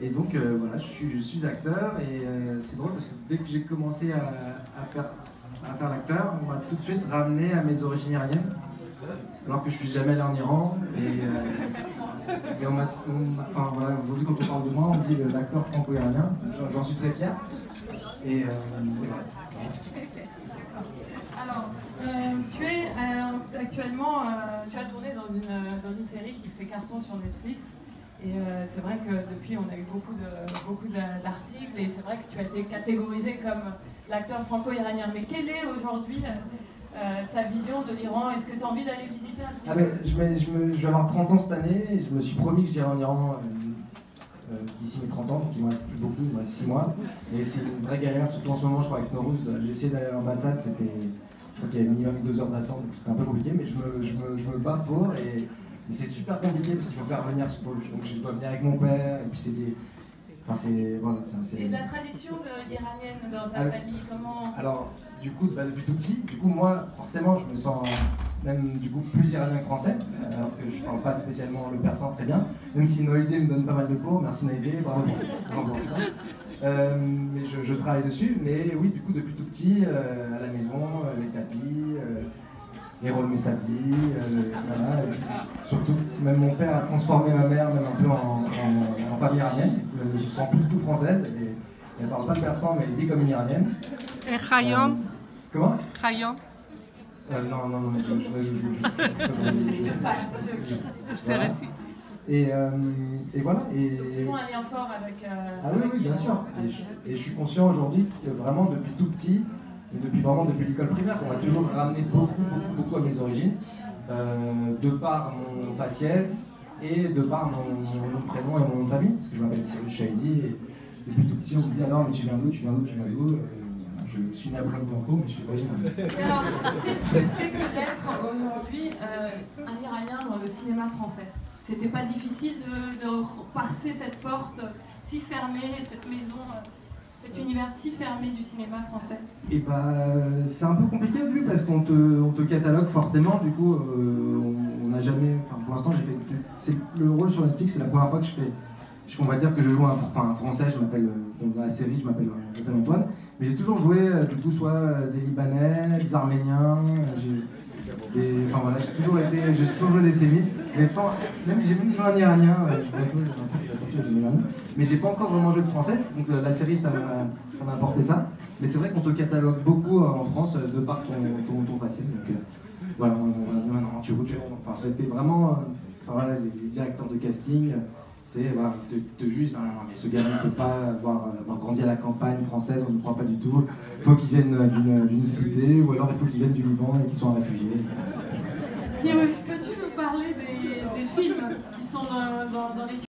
Et donc voilà, je suis acteur et c'est drôle parce que dès que j'ai commencé à faire l'acteur, on m'a tout de suite ramené à mes origines iraniennes, alors que je suis jamais allé en Iran. Et enfin voilà, aujourd'hui quand on parle de moi, on dit l'acteur franco-iranien. J'en suis très fier. Et voilà. Alors, tu es actuellement, tu as tourné dans une série qui fait carton sur Netflix. Et c'est vrai que depuis, on a eu beaucoup d'articles et c'est vrai que tu as été catégorisé comme l'acteur franco-iranien. Mais quelle est aujourd'hui ta vision de l'Iran? Est-ce que tu as envie d'aller visiter un petit peu? Je vais avoir 30 ans cette année et je me suis promis que j'irai en Iran d'ici mes 30 ans, donc il me reste plus beaucoup, il me reste 6 mois. Et c'est une vraie galère, surtout en ce moment, je crois, avec Nowruz. J'ai essayé d'aller à l'ambassade, je crois qu'il y avait minimum 2 heures d'attente, donc c'était un peu compliqué, mais je me bats pour. Mais c'est super compliqué parce qu'il faut faire venir, donc je dois venir avec mon père, et puis c'est des... Enfin c'est... Voilà, et la tradition iranienne dans ta famille, comment... Alors, du coup, depuis tout petit, moi, forcément, je me sens même du coup plus iranien que français, alors que je parle pas spécialement le persan très bien, même si Noédé me donne pas mal de cours, merci Noédé, bravo pour ça. Mais je travaille dessus, mais oui, du coup, depuis tout petit, à la maison, les tapis... les rôles Messadi, voilà. Surtout, même mon père a transformé ma mère même un peu en famille iranienne. Elle ne se sent plus du tout française. Et elle ne parle pas le persan, mais elle vit comme une iranienne. Et Khayyam Comment Khayyam non, c'est récit. Et voilà. C'est toujours un lien fort avec... Ah oui, bien sûr. Et je suis conscient aujourd'hui que vraiment, depuis tout petit, depuis l'école primaire, qu'on m'a toujours ramené beaucoup à mes origines, de par mon faciès et de par mon prénom et mon nom de famille, parce que je m'appelle Cyrus Chahidi, et depuis tout petit on me dit alors mais tu viens d'où je suis né à Boulogne-Billancourt, mais je suis originaire. Alors, qu'est-ce que c'est que d'être aujourd'hui un Iranien dans le cinéma français? C'était pas difficile de passer cette porte si fermée, cette maison, cet univers si fermé du cinéma français? Et c'est un peu compliqué au début parce qu'on te catalogue forcément, du coup on n'a jamais, enfin pour l'instant j'ai fait, le rôle sur Netflix c'est la première fois que on va dire que je joue un français, je m'appelle, dans la série je m'appelle Antoine, mais j'ai toujours joué du coup soit des Libanais, des Arméniens, enfin voilà, j'ai toujours joué des Sémites, mais j'ai même joué un Iranien, mais j'ai pas encore vraiment joué de français, donc la série ça m'a apporté ça, mais c'est vrai qu'on te catalogue beaucoup en France de par ton faciès, donc voilà, maintenant enfin c'était vraiment, enfin voilà, les directeurs de casting, c'est voilà, te jugent, non, mais ce gars ne peut pas avoir grandi à la campagne française, on ne croit pas du tout, il faut qu'il vienne d'une cité, ou alors il faut qu'il vienne du Liban et qu'il soit un réfugié. Cyrus, peux-tu nous parler des films qui sont dans les